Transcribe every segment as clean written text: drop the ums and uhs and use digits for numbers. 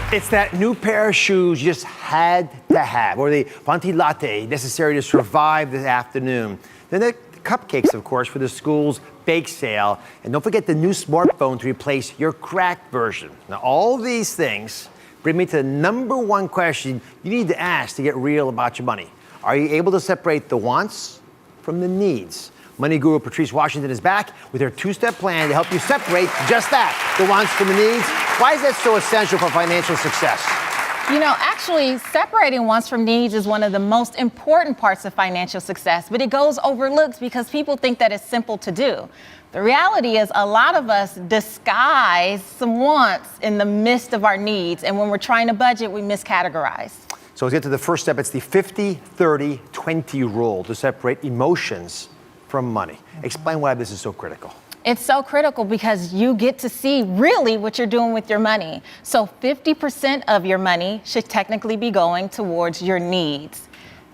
It's that new pair of shoes you just had to have, or the Venti Latte necessary to survive this afternoon. Then the cupcakes, of course, for the school's bake sale. And don't forget the new smartphone to replace your cracked version. Now, all these things bring me to the number one question you need to ask to get real about your money. Are you able to separate the wants from the needs? Money guru Patrice Washington is back with her two-step plan to help you separate just that, the wants from the needs. Why is that so essential for financial success? You know, actually, separating wants from needs is one of the most important parts of financial success, but it goes overlooked because people think that it's simple to do. The reality is a lot of us disguise some wants in the midst of our needs, and when we're trying to budget, we miscategorize. So let's get to the first step. It's the 50-30-20 rule to separate emotions from money. Explain why this is so critical. It's so critical because you get to see really what you're doing with your money. So 50% of your money should technically be going towards your needs,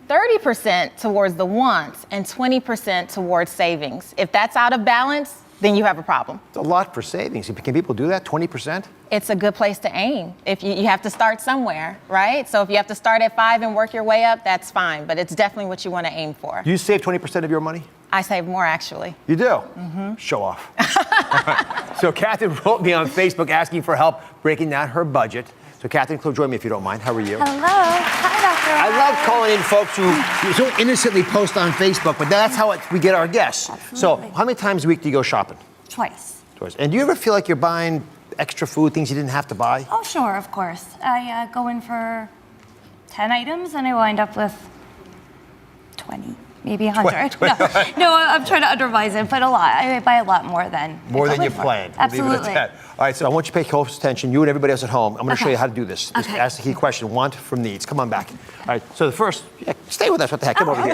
30% towards the wants, and 20% towards savings. If that's out of balance, then you have a problem. It's a lot for savings. Can people do that, 20%? It's a good place to aim. If you have to start somewhere, right? So if you have to start at 5 and work your way up, that's fine, but it's definitely what you want to aim for. Do you save 20% of your money? I save more, actually. You do? Mm-hmm. Show off. Right. So Catherine wrote me on Facebook asking for help breaking down her budget. So Catherine, join me if you don't mind. How are you? Hello. Hi, Dr. I love calling in folks who so innocently post on Facebook, but that's how we get our guests. Absolutely. So how many times a week do you go shopping? Twice. Twice. And do you ever feel like you're buying extra food, things you didn't have to buy? Oh, sure, of course. I go in for 10 items and I wind up with 20. Maybe 100. No, I'm trying to undervise it, but a lot. I buy a lot more than you planned. Absolutely. Leave it at that. All right, so I want you to pay close attention, you and everybody else at home. I'm going to show you how to do this. Just ask the key question, want from needs. Come on back. All right, so the first, stay with us. What the heck? Come over here.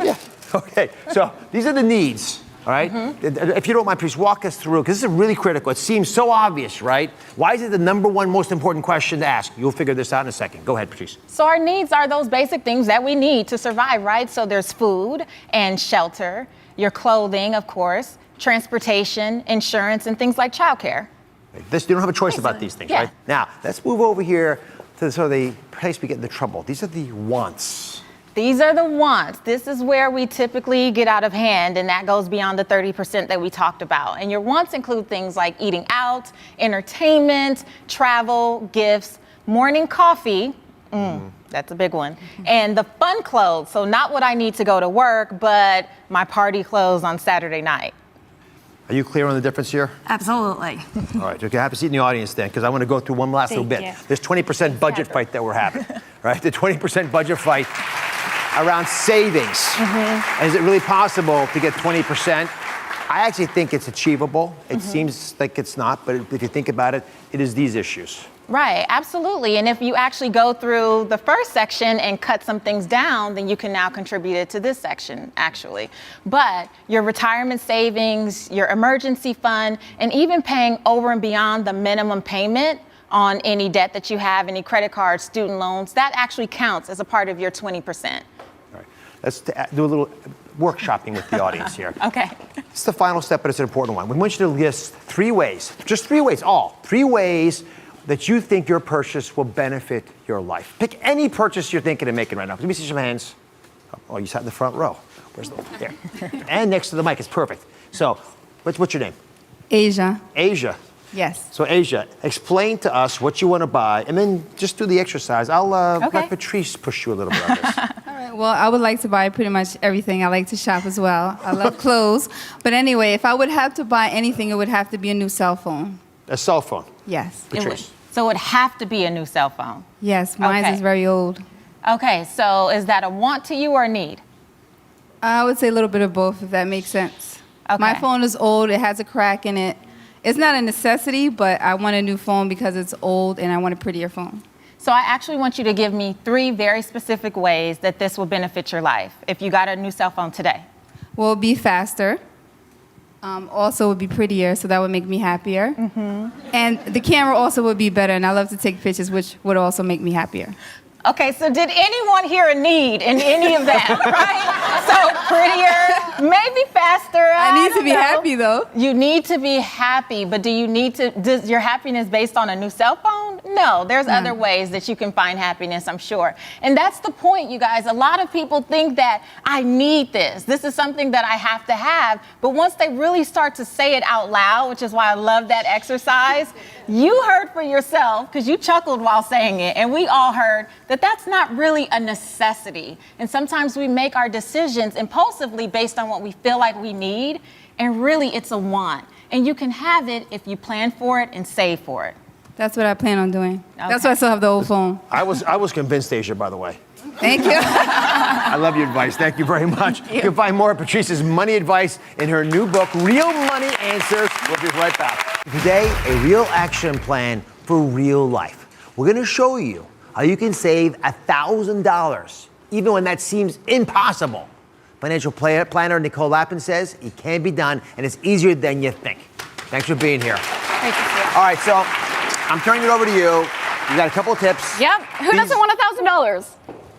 Yeah. Okay, so these are the needs. All right? Mm-hmm. If you don't mind, please walk us through, because this is really critical. It seems so obvious, right? Why is it the number one most important question to ask? You'll figure this out in a second. Go ahead, Patrice. So our needs are those basic things that we need to survive, right? So there's food and shelter, your clothing, of course, transportation, insurance, and things like childcare. You don't have a choice about these things, right? Now, let's move over here to the place we get into trouble. These are the wants. These are the wants. This is where we typically get out of hand, and that goes beyond the 30% that we talked about. And your wants include things like eating out, entertainment, travel, gifts, morning coffee. That's a big one. And the fun clothes. So not what I need to go to work, but my party clothes on Saturday night. Are you clear on the difference here? Absolutely. All right, you can have a seat in the audience then, because I want to go through one last little bit. This 20% budget fight that we're having, right? The 20% budget fight around savings. Is it really possible to get 20%? I actually think it's achievable. It seems like it's not, but if you think about it, it is these issues. Right, absolutely. And if you actually go through the first section and cut some things down, then you can now contribute it to this section, actually. But your retirement savings, your emergency fund, and even paying over and beyond the minimum payment on any debt that you have, any credit cards, student loans, that actually counts as a part of your 20%. All right, let's do a little workshopping with the audience here. Okay. It's the final step, but it's an important one. We want you to list 3 ways, just 3 ways, 3 ways that you think your purchase will benefit your life. Pick any purchase you're thinking of making right now. Let me see some hands. Oh, you sat in the front row. Where's the there? And next to the mic. It's perfect. So, what's your name? Asia. Asia. Yes. So, Asia, explain to us what you want to buy, and then just do the exercise. I'll let Patrice push you a little bit on this. All right. Well, I would like to buy pretty much everything. I like to shop as well. I love clothes. But anyway, if I would have to buy anything, it would have to be a new cell phone. A cell phone? Yes. Patrice. So it would have to be a new cell phone? Yes, mine is very old. Okay, so is that a want to you or a need? I would say a little bit of both, if that makes sense. Okay. My phone is old. It has a crack in it. It's not a necessity, but I want a new phone because it's old and I want a prettier phone. So I actually want you to give me 3 very specific ways that this will benefit your life if you got a new cell phone today. Well, it'd be faster. Also would be prettier, so that would make me happier. And the camera also would be better, and I love to take pictures, which would also make me happier. Okay, so did anyone hear a need in any of that, right? So prettier, Maybe faster. I need to don't be know. happy though. You need to be happy, but does your happiness based on a new cell phone? No, there's other ways that you can find happiness, I'm sure. And that's the point, you guys. A lot of people think that I need this. This is something that I have to have. But once they really start to say it out loud, which is why I love that exercise, you heard for yourself, because you chuckled while saying it, and we all heard that that's not really a necessity. And sometimes we make our decisions impulsively based on what we feel like we need, and really it's a want. And you can have it if you plan for it and save for it. That's what I plan on doing. Okay. That's why I still have the old phone. I was convinced, Asia, by the way. Thank you. I love your advice. Thank you very much. You can find more of Patrice's money advice in her new book, Real Money Answers. We'll be right back. Today, a real action plan for real life. We're going to show you how you can save $1,000, even when that seems impossible. Financial planner Nicole Lapin says it can be done, and it's easier than you think. Thanks for being here. Thank you. All right, so I'm turning it over to you. You got a couple of tips. Yep. Who doesn't want $1,000?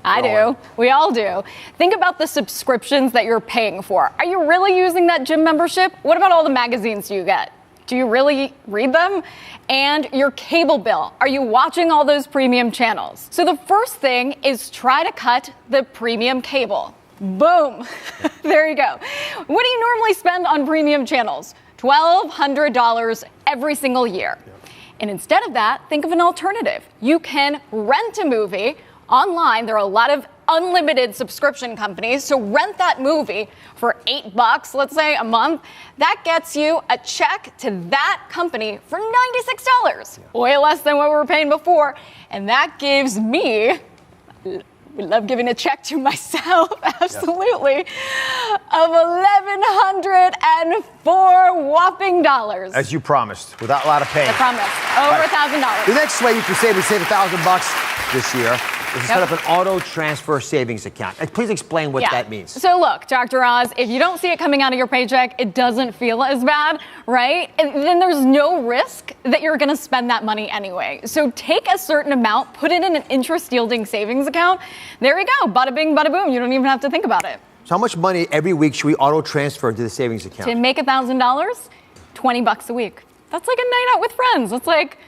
I do. We all do. Think about the subscriptions that you're paying for. Are you really using that gym membership? What about all the magazines you get? Do you really read them? And your cable bill. Are you watching all those premium channels? So the first thing is try to cut the premium cable. Boom. There you go. What do you normally spend on premium channels? $1,200 every single year. And instead of that, think of an alternative. You can rent a movie online. There are a lot of unlimited subscription companies. So rent that movie for $8, let's say, a month. That gets you a check to that company for $96. Way less than what we were paying before. And that gives me, we love giving a check to myself, absolutely, of $1,104 whopping dollars. As you promised, without a lot of pain. I promise. Over $1,000. The next way you can save $1,000 this year is to set up an auto transfer savings account. Please explain what that means. So look, Dr. Oz, if you don't see it coming out of your paycheck, it doesn't feel as bad, right? And then there's no risk that you're going to spend that money anyway. So take a certain amount, put it in an interest-yielding savings account. There you go. Bada bing, bada boom. You don't even have to think about it. So how much money every week should we auto transfer into the savings account? To make $1,000, $20 a week. That's like a night out with friends. It's like,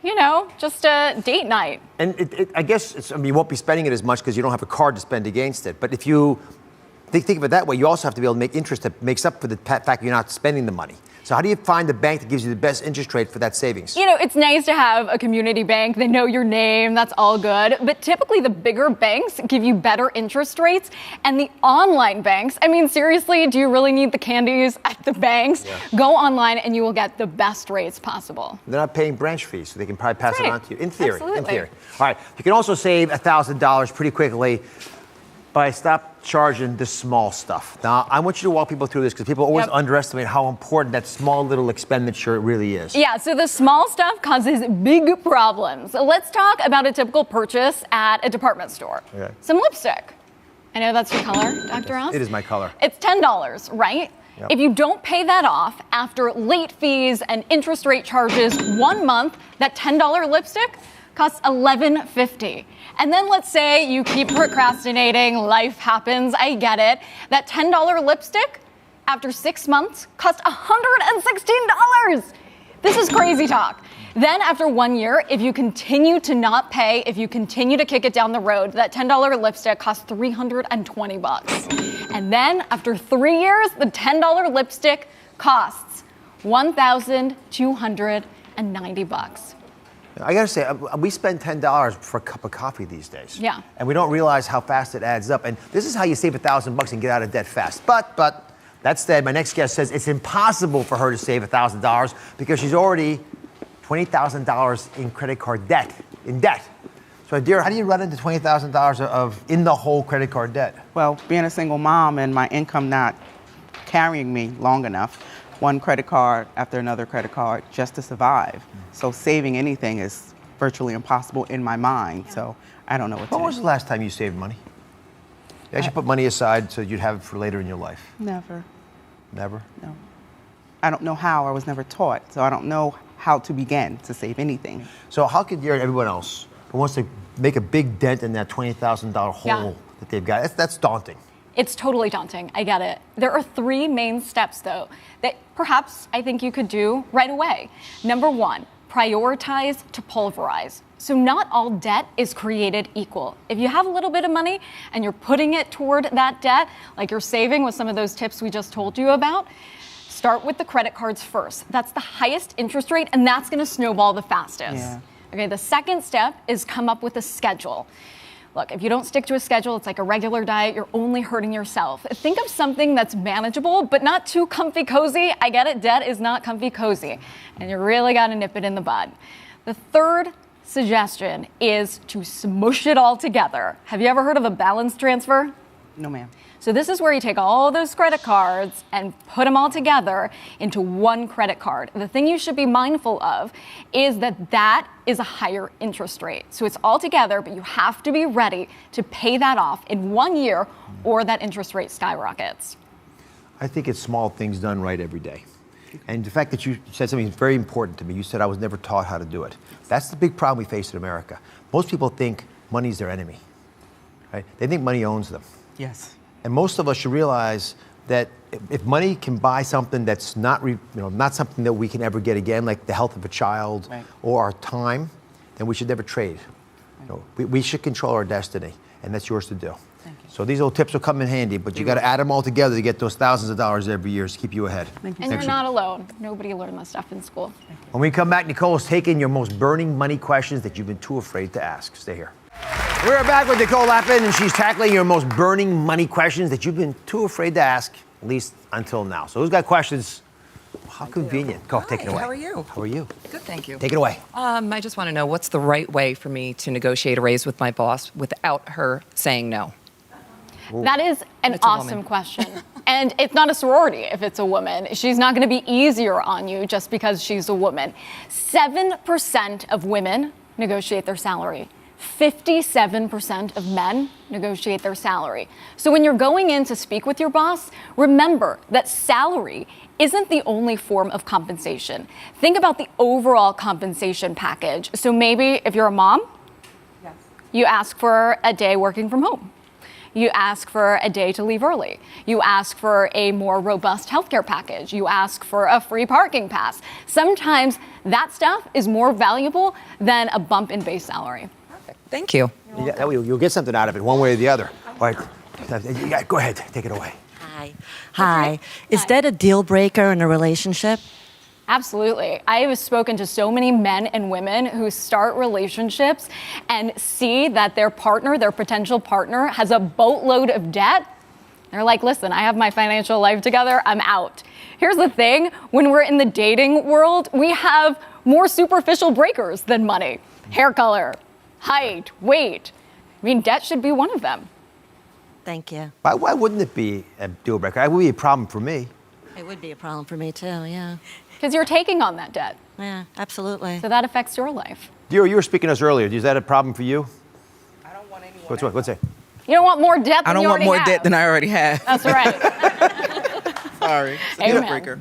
you know, just a date night. And I guess you won't be spending it as much because you don't have a card to spend against it. But if you think of it that way, you also have to be able to make interest that makes up for the fact you're not spending the money. So how do you find the bank that gives you the best interest rate for that savings? You know, it's nice to have a community bank. They know your name. That's all good. But typically the bigger banks give you better interest rates. And the online banks, I mean, seriously, do you really need the candies at the banks? Yeah. Go online and you will get the best rates possible. They're not paying branch fees, so they can probably pass it on to you. In theory. Absolutely. In theory. All right. You can also save $1,000 pretty quickly by stop charging the small stuff. Now, I want you to walk people through this because people always underestimate how important that small little expenditure really is. Yeah, so the small stuff causes big problems. Let's talk about a typical purchase at a department store. Okay. Some lipstick. I know that's your color, Dr. Oz. It is my color. It's $10, right? Yep. If you don't pay that off after late fees and interest rate charges 1 month, that $10 lipstick costs $11.50. And then let's say you keep procrastinating, life happens, I get it. That $10 lipstick, after 6 months, costs $116. This is crazy talk. Then after 1 year, if you continue to not pay, if you continue to kick it down the road, that $10 lipstick costs $320. And then after 3 years, the $10 lipstick costs $1,290. I gotta say, we spend $10 for a cup of coffee these days. Yeah. And we don't realize how fast it adds up. And this is how you save $1,000 and get out of debt fast. But that said, my next guest says it's impossible for her to save $1,000 because she's already $20,000 in credit card debt. So, dear, how do you run into $20,000 of in the whole credit card debt? Well, being a single mom and my income not carrying me long enough, one credit card after another credit card just to survive. So saving anything is virtually impossible in my mind. So I don't know what to do. When was the last time you saved money? You actually put money aside so you'd have it for later in your life? Never. Never? No. I don't know how. I was never taught. So I don't know how to begin to save anything. So how could you and everyone else who wants to make a big dent in that $20,000 hole that they've got, that's daunting. It's totally daunting. I get it. There are 3 main steps, though, that perhaps I think you could do right away. Number 1, prioritize to pulverize. So not all debt is created equal. If you have a little bit of money and you're putting it toward that debt, like you're saving with some of those tips we just told you about, start with the credit cards first. That's the highest interest rate, and that's going to snowball the fastest. Yeah. Okay, the second step is come up with a schedule. Look, if you don't stick to a schedule, it's like a regular diet, you're only hurting yourself. Think of something that's manageable, but not too comfy cozy. I get it, debt is not comfy cozy, and you really gotta nip it in the bud. The third suggestion is to smush it all together. Have you ever heard of a balance transfer? No, ma'am. So this is where you take all those credit cards and put them all together into one credit card. The thing you should be mindful of is that is a higher interest rate. So it's all together, but you have to be ready to pay that off in 1 year or that interest rate skyrockets. I think it's small things done right every day. And the fact that you said something very important to me, you said I was never taught how to do it. That's the big problem we face in America. Most people think money's their enemy, right? They think money owns them. Yes. And most of us should realize that if money can buy something that's not, not something that we can ever get again, like the health of a child Right. or our time, then we should never trade. We should control our destiny, and that's yours to do. Thank you. So these little tips will come in handy, but you got to add them all together to get those thousands of dollars every year to keep you ahead. And you're not alone. Nobody learned this stuff in school. When we come back, Nicole's taking your most burning money questions that you've been too afraid to ask. Stay here. We're back with Nicole Lapin, and she's tackling your most burning money questions that you've been too afraid to ask, at least until now. So who's got questions? How convenient. Go, take it away. How are you? How are you? Good, thank you. Take it away. I just want to know what's the right way for me to negotiate a raise with my boss without her saying no? That is an It's a awesome woman. question. And it's not a sorority if it's a woman. She's not going to be easier on you just because she's a woman. 7% of women negotiate their salary. 57% of men negotiate their salary. So when you're going in to speak with your boss, remember that salary isn't the only form of compensation. Think about the overall compensation package. So maybe if you're a mom, you ask for a day working from home. You ask for a day to leave early. You ask for a more robust healthcare package. You ask for a free parking pass. Sometimes that stuff is more valuable than a bump in base salary. Thank you. That way you'll get something out of it, one way or the other. All right. Yeah, go ahead. Take it away. Hi. Is that a deal breaker in a relationship? Absolutely. I have spoken to so many men and women who start relationships and see that their partner, their potential partner, has a boatload of debt. They're like, listen, I have my financial life together, I'm out. Here's the thing, when we're in the dating world, we have more superficial breakers than money. Hair color, height, weight. I mean, debt should be one of them. Thank you. Why wouldn't it be a deal breaker? It would be a problem for me. It would be a problem for me too, yeah. Because you're taking on that debt. Yeah, absolutely. So that affects your life. You were speaking to us earlier. Is that a problem for you? I don't want anyone. What's it? You don't want more debt than I don't you want already more have. debt than I already have. That's right. Sorry. It's a Amen. deal breaker.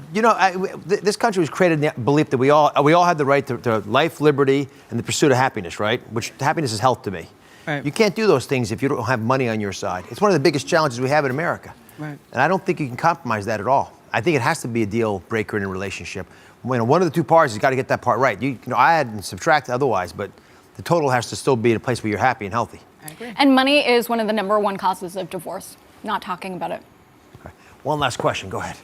This country was created in the belief that we all have the right to life, liberty, and the pursuit of happiness, right? Which happiness is health to me. Right. You can't do those things if you don't have money on your side. It's one of the biggest challenges we have in America. Right. And I don't think you can compromise that at all. I think it has to be a deal breaker in a relationship. One of the two parties has got to get that part right. You know, I add and subtract otherwise, but the total has to still be in a place where you're happy and healthy. I agree. And money is one of the number one causes of divorce. Not talking about it. Okay. One last question. Go ahead.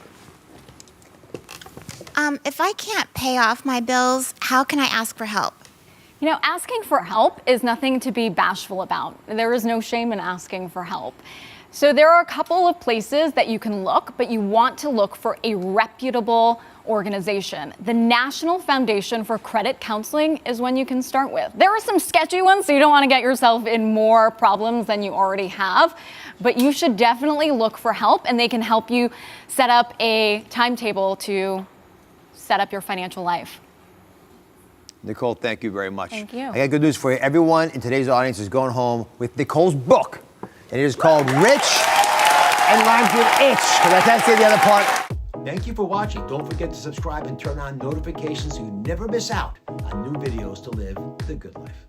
If I can't pay off my bills, how can I ask for help? You know, asking for help is nothing to be bashful about. There is no shame in asking for help. So there are a couple of places that you can look, but you want to look for a reputable organization. The National Foundation for Credit Counseling is one you can start with. There are some sketchy ones, so you don't want to get yourself in more problems than you already have, but you should definitely look for help, and they can help you set up a timetable to set up your financial life. Nicole, thank you very much. Thank you. I got good news for you. Everyone in today's audience is going home with Nicole's book, and it is called Rich and Rhymes with Itch, because I can't say the other part. Thank you for watching. Don't forget to subscribe and turn on notifications so you never miss out on new videos to live the good life.